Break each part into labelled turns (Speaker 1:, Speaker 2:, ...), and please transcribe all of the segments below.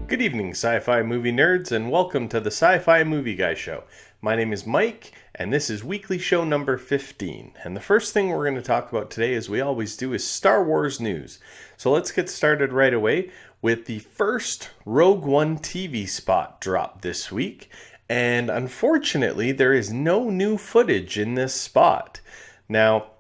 Speaker 1: Good evening, sci-fi movie nerds, and welcome to the Sci-Fi Movie Guy Show. My name is Mike, and this is weekly show number 15. And the first thing we're going to talk about today, as we always do, is Star Wars news. So let's get started right away with the first Rogue One TV spot drop this week. And unfortunately, there is no new footage in this spot. Now,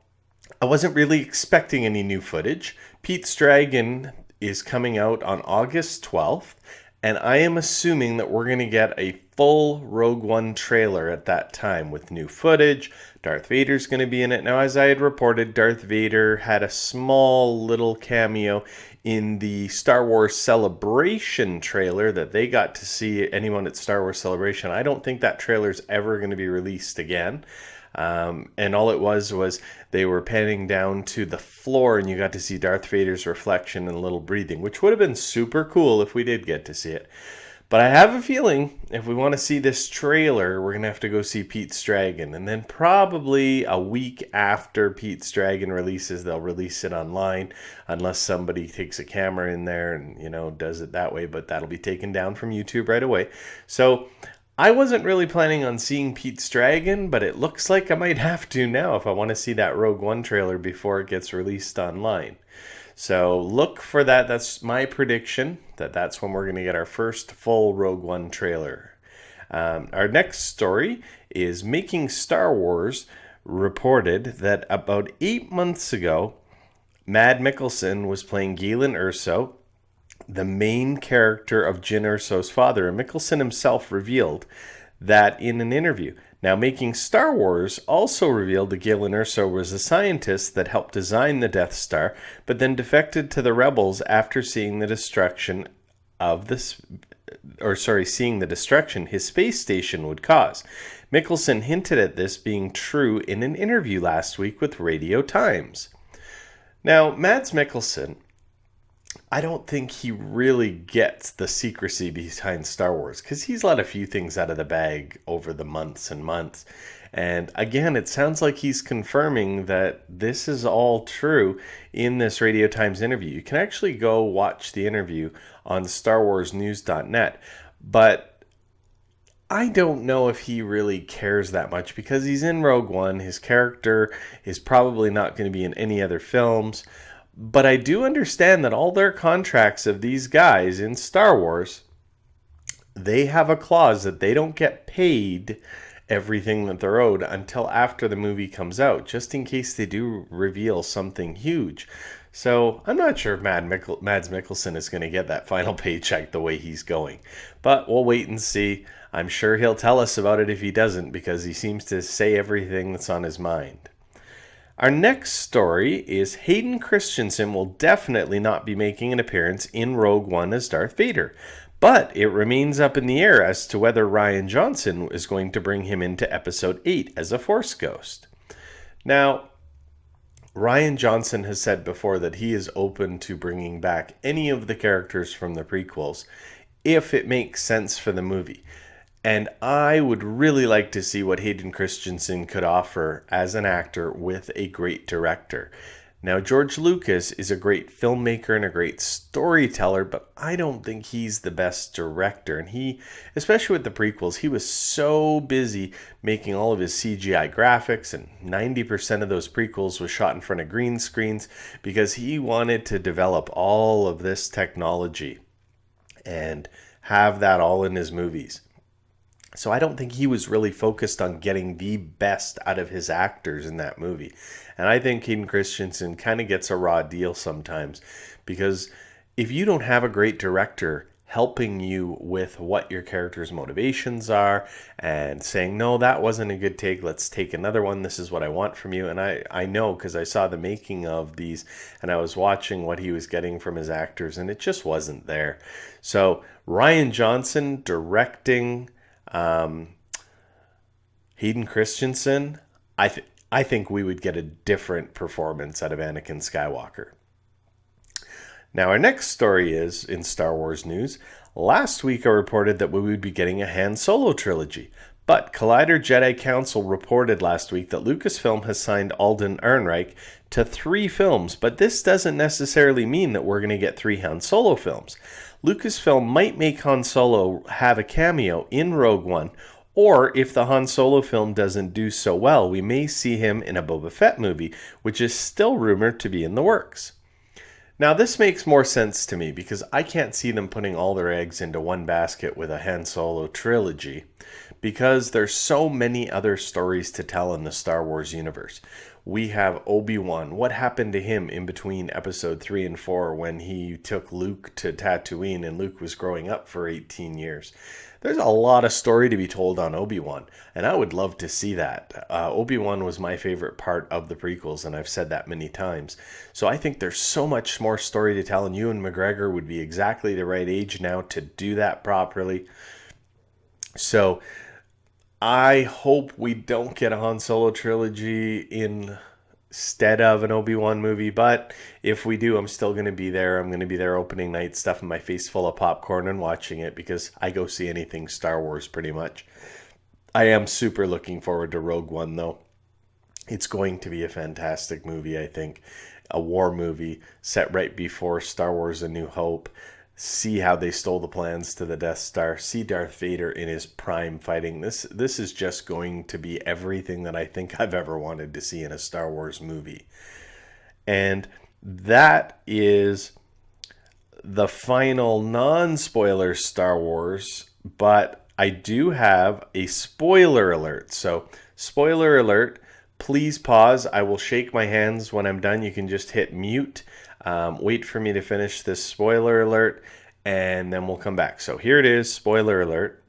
Speaker 1: I wasn't really expecting any new footage. Pete's Dragon is coming out on August 12th, and I am assuming that we're going to get a full Rogue One trailer at that time with new footage. Darth Vader's going to be in it. Now, as I had reported, Darth Vader had a small little cameo in the Star Wars Celebration trailer that they got to see, anyone at Star Wars Celebration. I don't think that trailer's ever going to be released again. And all it was they were panning down to the floor and you got to see Darth Vader's reflection and a little breathing, which would have been super cool if we did get to see it. But I have a feeling if we want to see this trailer, we're going to have to go see Pete's Dragon. And then probably a week after Pete's Dragon releases, they'll release it online, unless somebody takes a camera in there and, does it that way. But that'll be taken down from YouTube right away. So I wasn't really planning on seeing Pete's Dragon, but it looks like I might have to now if I want to see that Rogue One trailer before it gets released online. So look for that. That's my prediction, that's when we're going to get our first full Rogue One trailer. Our next story is Making Star Wars reported that about 8 months ago, Mad Mikkelsen was playing Galen Erso, the main character of Jyn Erso's father, and Mikkelsen himself revealed that in an interview. Now, Making Star Wars also revealed that Galen Erso was a scientist that helped design the Death Star, but then defected to the rebels after seeing the destruction his space station would cause. Mikkelsen hinted at this being true in an interview last week with Radio Times. Now, Mads Mikkelsen, I don't think he really gets the secrecy behind Star Wars because he's let a few things out of the bag over the months and months. And again, it sounds like he's confirming that this is all true in this Radio Times interview. You can actually go watch the interview on StarWarsNews.net. But I don't know if he really cares that much because he's in Rogue One. His character is probably not going to be in any other films. But I do understand that all their contracts of these guys in Star Wars, they have a clause that they don't get paid everything that they're owed until after the movie comes out, just in case they do reveal something huge. So I'm not sure if Mads Mikkelsen is going to get that final paycheck the way he's going. But we'll wait and see. I'm sure he'll tell us about it if he doesn't, because he seems to say everything that's on his mind. Our next story is Hayden Christensen will definitely not be making an appearance in Rogue One as Darth Vader, but it remains up in the air as to whether Rian Johnson is going to bring him into Episode 8 as a Force Ghost. Now, Rian Johnson has said before that he is open to bringing back any of the characters from the prequels if it makes sense for the movie. And I would really like to see what Hayden Christensen could offer as an actor with a great director. Now, George Lucas is a great filmmaker and a great storyteller, but I don't think he's the best director. And he, especially with the prequels, he was so busy making all of his CGI graphics, and 90% of those prequels was shot in front of green screens because he wanted to develop all of this technology and have that all in his movies. So I don't think he was really focused on getting the best out of his actors in that movie. And I think Hayden Christensen kind of gets a raw deal sometimes, because if you don't have a great director helping you with what your character's motivations are and saying, no, that wasn't a good take, let's take another one, this is what I want from you. And I know because I saw the making of these and I was watching what he was getting from his actors and it just wasn't there. So Rian Johnson directing Hayden Christensen, I think we would get a different performance out of Anakin Skywalker. Now, our next story is in Star Wars news. Last week I reported that we would be getting a Han Solo trilogy, But Collider Jedi Council reported last week that Lucasfilm has signed Alden Ehrenreich to 3 films, but this doesn't necessarily mean that we're going to get 3 Han Solo films. Lucasfilm might make Han Solo have a cameo in Rogue One, or if the Han Solo film doesn't do so well, we may see him in a Boba Fett movie, which is still rumored to be in the works. Now, this makes more sense to me because I can't see them putting all their eggs into one basket with a Han Solo trilogy because there's so many other stories to tell in the Star Wars universe. We have Obi-Wan. What happened to him in between episode 3 and 4 when he took Luke to Tatooine and Luke was growing up for 18 years? There's a lot of story to be told on Obi-Wan, and I would love to see that. Obi-Wan was my favorite part of the prequels, and I've said that many times. So I think there's so much more story to tell, and Ewan McGregor would be exactly the right age now to do that properly. So I hope we don't get a Han Solo trilogy instead of an Obi-Wan movie, but if we do, I'm still going to be there. I'm going to be there opening night, stuffing my face full of popcorn and watching it because I go see anything Star Wars pretty much. I am super looking forward to Rogue One, though. It's going to be a fantastic movie, I think. A war movie set right before Star Wars A New Hope. See how they stole the plans to the Death Star. See Darth Vader in his prime fighting. This is just going to be everything that I think I've ever wanted to see in a Star Wars movie. And that is the final non-spoiler Star Wars, but I do have a spoiler alert. So, spoiler alert, please pause. I will shake my hands when I'm done. You can just hit mute. Wait for me to finish this spoiler alert, and then we'll come back. So here it is, spoiler alert.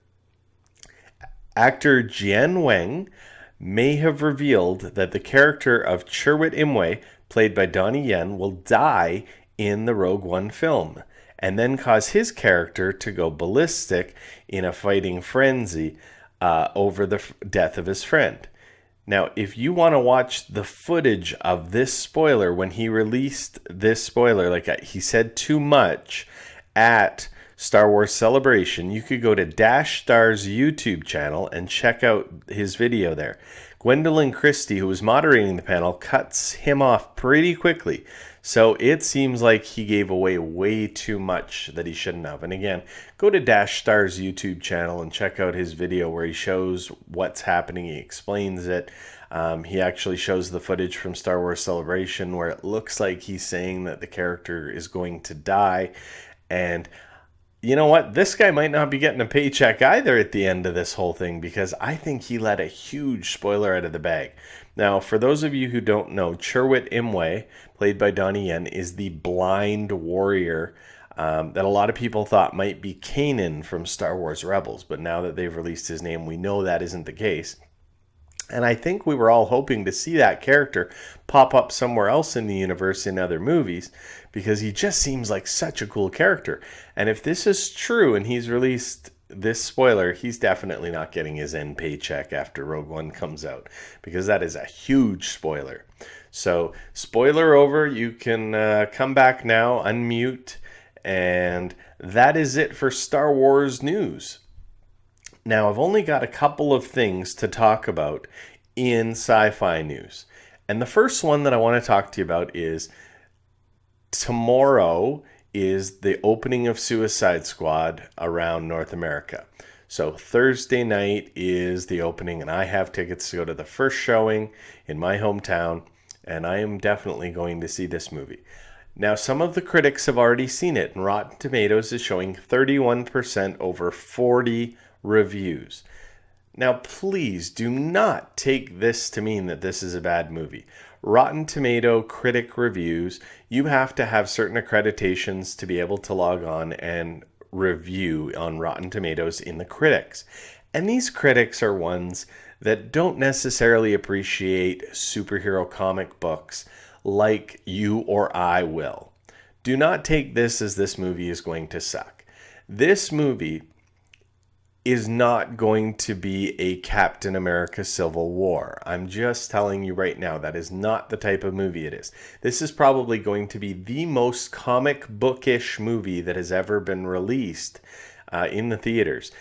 Speaker 1: Actor Jian Wang may have revealed that the character of Chirrut Imwe, played by Donnie Yen, will die in the Rogue One film, and then cause his character to go ballistic in a fighting frenzy over the death of his friend. Now, if you want to watch the footage of this spoiler, when he released this spoiler, like he said too much at Star Wars Celebration, you could go to Dash Star's YouTube channel and check out his video there. Gwendolyn Christie, who was moderating the panel, cuts him off pretty quickly. So it seems like he gave away way too much that he shouldn't have. And again, go to Dash Star's YouTube channel and check out his video where he shows what's happening. He explains it. He actually shows the footage from Star Wars Celebration where it looks like he's saying that the character is going to die. And you know what? This guy might not be getting a paycheck either at the end of this whole thing because I think he let a huge spoiler out of the bag. Now, for those of you who don't know, Chirrut Imwe, played by Donnie Yen, is the blind warrior that a lot of people thought might be Kanan from Star Wars Rebels. But now that they've released his name, we know that isn't the case. And I think we were all hoping to see that character pop up somewhere else in the universe in other movies because he just seems like such a cool character. And if this is true and he's released this spoiler, he's definitely not getting his end paycheck after Rogue One comes out because that is a huge spoiler. So, spoiler over. You can come back now, unmute, and that is it for Star Wars news. Now, I've only got a couple of things to talk about in sci-fi news. And the first one that I want to talk to you about is tomorrow is the opening of Suicide Squad around North America. So Thursday night is the opening, and I have tickets to go to the first showing in my hometown, and I am definitely going to see this movie. Now, some of the critics have already seen it, and Rotten Tomatoes is showing 31% over 40 reviews. Now, please do not take this to mean that this is a bad movie. Rotten Tomato critic reviews, you have to have certain accreditations to be able to log on and review on Rotten Tomatoes in the critics. And these critics are ones that don't necessarily appreciate superhero comic books like you or I will. Do not take this as this movie is going to suck. This movie is not going to be a Captain America Civil War. I'm just telling you right now, that is not the type of movie it is. This is probably going to be the most comic bookish movie that has ever been released in the theaters.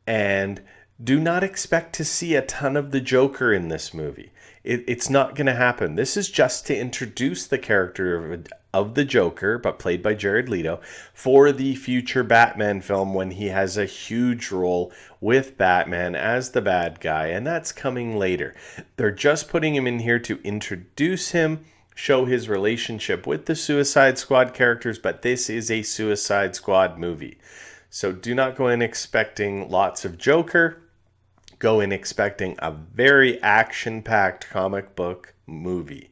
Speaker 1: And Do not expect to see a ton of the Joker in this movie. It's not going to happen. This is just to introduce the character of the Joker, but played by Jared Leto, for the future Batman film when he has a huge role with Batman as the bad guy, and that's coming later. They're just putting him in here to introduce him, show his relationship with the Suicide Squad characters, but this is a Suicide Squad movie. So do not go in expecting lots of Joker. Go in expecting a very action-packed comic book movie,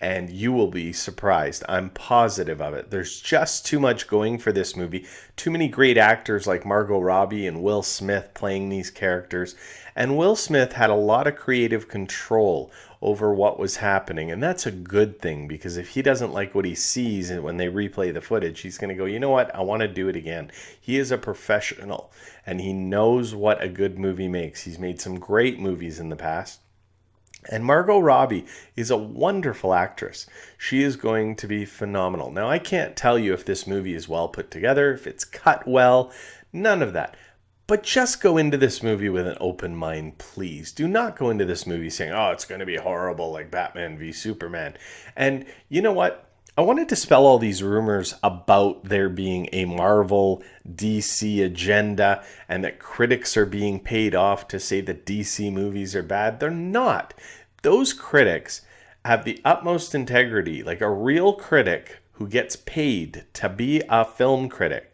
Speaker 1: and you will be surprised. I'm positive of it. There's just too much going for this movie. Too many great actors like Margot Robbie and Will Smith playing these characters. And Will Smith had a lot of creative control over what was happening, and that's a good thing, because if he doesn't like what he sees and when they replay the footage, he's going to go, you know what, I want to do it again. He is a professional, and he knows what a good movie makes. He's made some great movies in the past. And Margot Robbie is a wonderful actress. She is going to be phenomenal. Now, I can't tell you if this movie is well put together, if it's cut well, none of that. But just go into this movie with an open mind, please. Do not go into this movie saying, oh, it's going to be horrible like Batman v Superman. And you know what? I want to dispel all these rumors about there being a Marvel DC agenda and that critics are being paid off to say that DC movies are bad. They're not. Those critics have the utmost integrity. Like a real critic who gets paid to be a film critic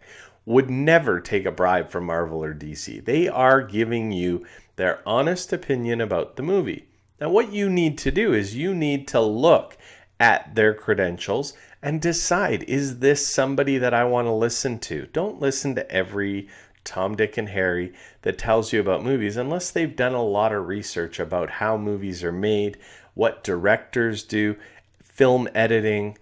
Speaker 1: would never take a bribe from Marvel or DC. They are giving you their honest opinion about the movie. Now, what you need to do is you need to look at their credentials and decide, is this somebody that I want to listen to? Don't listen to every Tom, Dick, and Harry that tells you about movies unless they've done a lot of research about how movies are made, what directors do, film editing,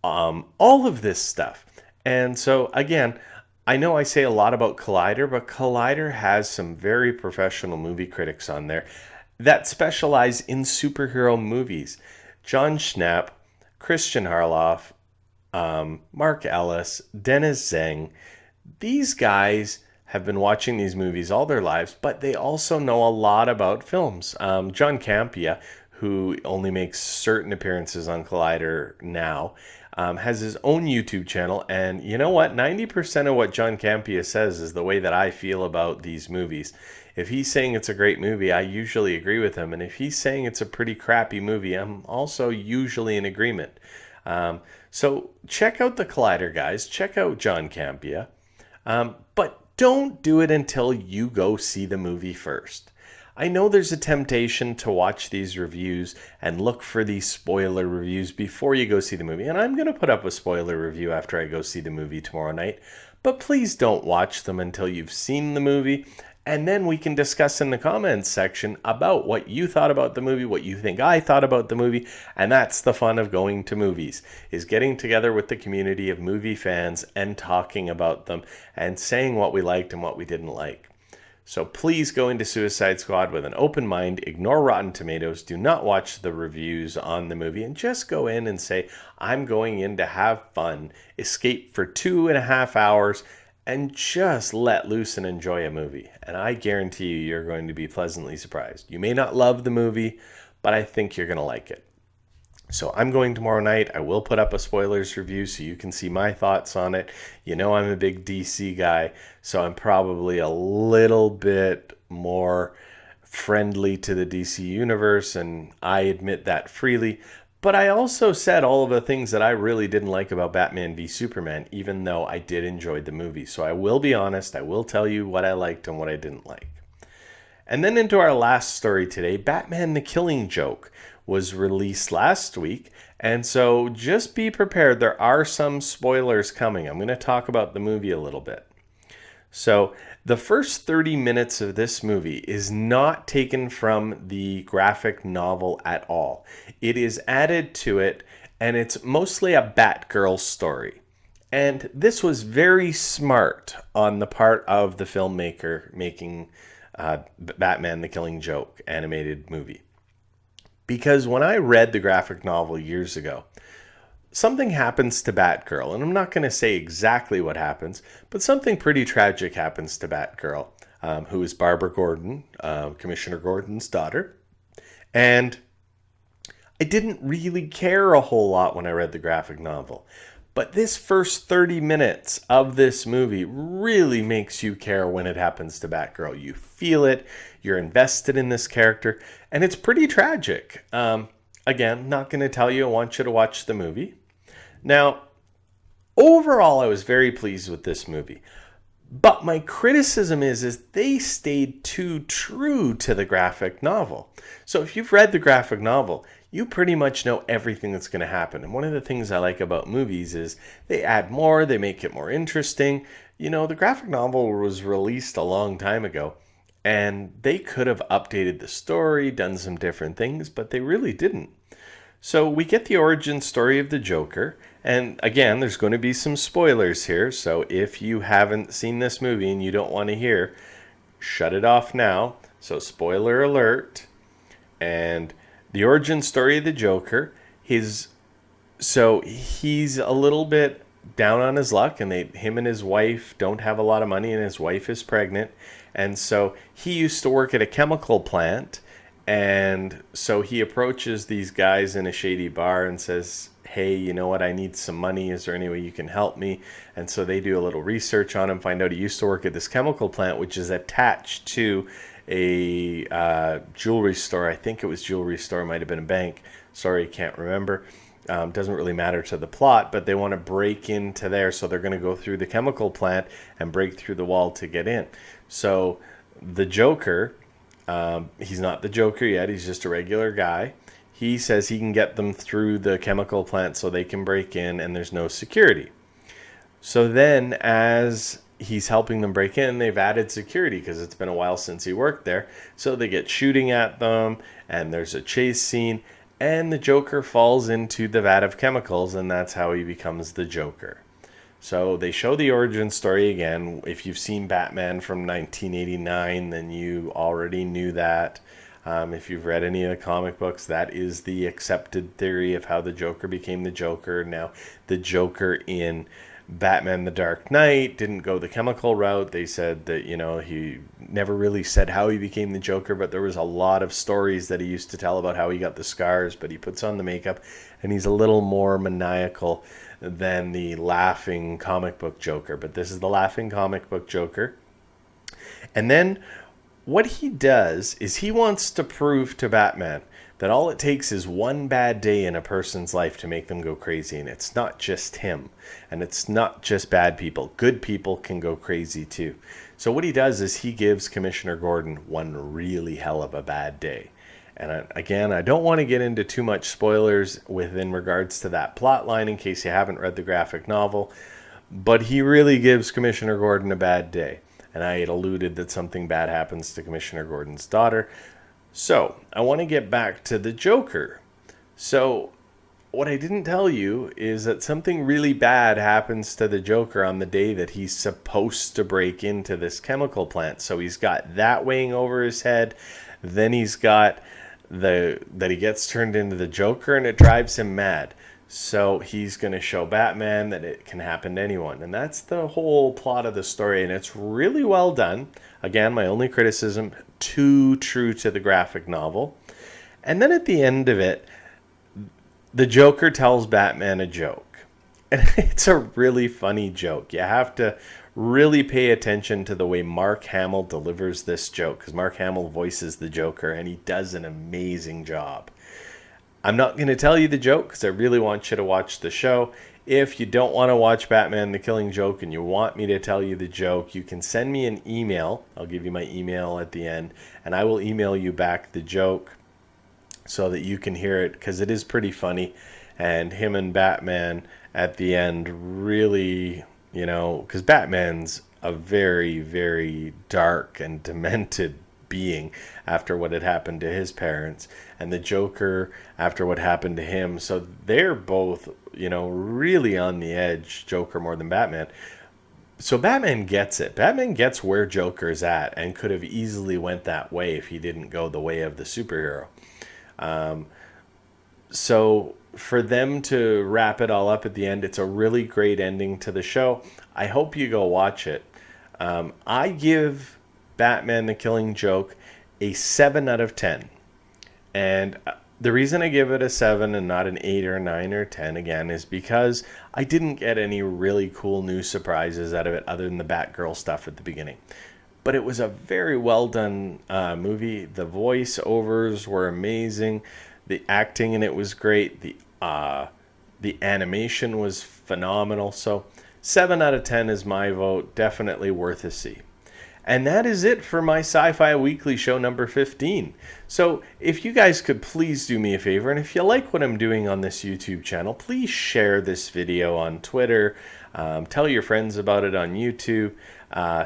Speaker 1: all of this stuff. And so, again, I know I say a lot about Collider, but Collider has some very professional movie critics on there that specialize in superhero movies. John Schnapp, Christian Harloff, Mark Ellis, Dennis Zeng. These guys have been watching these movies all their lives, but they also know a lot about films. John Campea, who only makes certain appearances on Collider now, has his own YouTube channel, and you know what? 90% of what John Campea says is the way that I feel about these movies. If he's saying it's a great movie, I usually agree with him, and if he's saying it's a pretty crappy movie, I'm also usually in agreement. So check out the Collider guys, check out John Campea, but don't do it until you go see the movie first. I know there's a temptation to watch these reviews and look for these spoiler reviews before you go see the movie. And I'm going to put up a spoiler review after I go see the movie tomorrow night. But please don't watch them until you've seen the movie. And then we can discuss in the comments section about what you thought about the movie, what you think I thought about the movie. And that's the fun of going to movies, is getting together with the community of movie fans and talking about them and saying what we liked and what we didn't like. So please go into Suicide Squad with an open mind, ignore Rotten Tomatoes, do not watch the reviews on the movie, and just go in and say, I'm going in to have fun, escape for 2.5 hours, and just let loose and enjoy a movie. And I guarantee you, you're going to be pleasantly surprised. You may not love the movie, but I think you're going to like it. So I'm going tomorrow night. I will put up a spoilers review so you can see my thoughts on it. You know I'm a big DC guy, so I'm probably a little bit more friendly to the DC universe, and I admit that freely. But I also said all of the things that I really didn't like about Batman v Superman, even though I did enjoy the movie. So I will be honest. I will tell you what I liked and what I didn't like. And then into our last story today, Batman the Killing Joke was released last week, and so just be prepared. There are some spoilers coming. I'm going to talk about the movie a little bit. So the first 30 minutes of this movie is not taken from the graphic novel at all. It is added to it, and it's mostly a Batgirl story. And this was very smart on the part of the filmmaker making Batman the Killing Joke animated movie. Because when I read the graphic novel years ago, something happens to Batgirl, and I'm not going to say exactly what happens, but something pretty tragic happens to Batgirl. who is Barbara Gordon, Commissioner Gordon's daughter. And I didn't really care a whole lot when I read the graphic novel. But this first 30 minutes of this movie really makes you care when it happens to Batgirl. You feel it, you're invested in this character, and it's pretty tragic. Again, not going to tell you, I want you to watch the movie. Now, overall, I was very pleased with this movie. But my criticism is they stayed too true to the graphic novel. So if you've read the graphic novel, you pretty much know everything that's going to happen. And one of the things I like about movies is they add more, they make it more interesting. You know, the graphic novel was released a long time ago, and they could have updated the story, done some different things, but they really didn't. So we get the origin story of the Joker. And again, there's going to be some spoilers here. So if you haven't seen this movie and you don't want to hear, shut it off now. So spoiler alert. And the origin story of the Joker, he's a little bit down on his luck, and him and his wife don't have a lot of money, and his wife is pregnant. And so he used to work at a chemical plant. And so he approaches these guys in a shady bar and says, hey, you know what, I need some money. Is there any way you can help me? And so they do a little research on him, find out he used to work at this chemical plant, which is attached to a jewelry store. I think it was jewelry store, might have been a bank. Sorry, can't remember. Doesn't really matter to the plot, but they want to break into there. So they're going to go through the chemical plant and break through the wall to get in. So the Joker... he's not the Joker yet. He's just a regular guy. He says he can get them through the chemical plant so they can break in and there's no security. So then as he's helping them break in, they've added security because it's been a while since he worked there. So they get shooting at them and there's a chase scene and the Joker falls into the vat of chemicals, and that's how he becomes the Joker. So they show the origin story again. If you've seen Batman from 1989, then you already knew that. If you've read any of the comic books, that is the accepted theory of how the Joker became the Joker. Now, the Joker in Batman the Dark Knight didn't go the chemical route. They said that, he never really said how he became the Joker, but there was a lot of stories that he used to tell about how he got the scars, but he puts on the makeup, and he's a little more maniacal than the laughing comic book Joker. But this is the laughing comic book Joker. And then what he does is he wants to prove to Batman that all it takes is one bad day in a person's life to make them go crazy. And it's not just him. And it's not just bad people. Good people can go crazy too. So what he does is he gives Commissioner Gordon one really hell of a bad day. And again, I don't want to get into too much spoilers in regards to that plot line in case you haven't read the graphic novel. But he really gives Commissioner Gordon a bad day. And I had alluded that something bad happens to Commissioner Gordon's daughter. So I want to get back to the Joker. So what I didn't tell you is that something really bad happens to the Joker on the day that he's supposed to break into this chemical plant. So he's got that weighing over his head. Then he's got that he gets turned into the Joker, and it drives him mad. So he's going to show Batman that it can happen to anyone. And that's the whole plot of the story, and it's really well done. Again, my only criticism, too true to the graphic novel. And then at the end of it, the Joker tells Batman a joke. And it's a really funny joke. You have to really pay attention to the way Mark Hamill delivers this joke, because Mark Hamill voices the Joker, and he does an amazing job. I'm not going to tell you the joke because I really want you to watch the show. If you don't want to watch Batman the Killing Joke and you want me to tell you the joke, you can send me an email. I'll give you my email at the end, and I will email you back the joke so that you can hear it, because it is pretty funny. And him and Batman at the end really, because Batman's a very, very dark and demented being after what had happened to his parents, and the Joker after what happened to him. So they're both, really on the edge, Joker more than Batman. So Batman gets it. Batman gets where Joker's at and could have easily went that way if he didn't go the way of the superhero. So for them to wrap it all up at the end, it's a really great ending to the show. I hope you go watch it. I give Batman the Killing Joke a 7 out of 10. And the reason I give it a 7 and not an 8 or a 9 or a 10 again is because I didn't get any really cool new surprises out of it other than the Batgirl stuff at the beginning. But it was a very well done movie. The voiceovers were amazing. The acting in it was great. The animation was phenomenal. So 7 out of 10 is my vote. Definitely worth a see. And that is it for my Sci-Fi Weekly show number 15. So if you guys could please do me a favor, and if you like what I'm doing on this YouTube channel, please share this video on Twitter. Tell your friends about it on YouTube.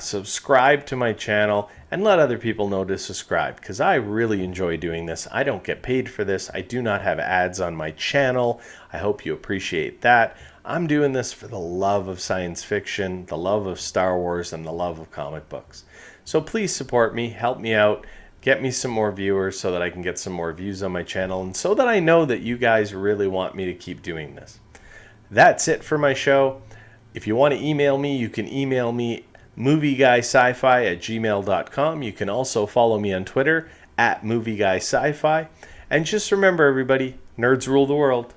Speaker 1: Subscribe to my channel and let other people know to subscribe, because I really enjoy doing this. I don't get paid for this. I do not have ads on my channel. I hope you appreciate that. I'm doing this for the love of science fiction, the love of Star Wars, and the love of comic books. So please support me, help me out, get me some more viewers so that I can get some more views on my channel, and so that I know that you guys really want me to keep doing this. That's it for my show. If you want to email me, you can email me movieguySciFi@gmail.com. You can also follow me on Twitter @movieguySciFi. And just remember, everybody, nerds rule the world.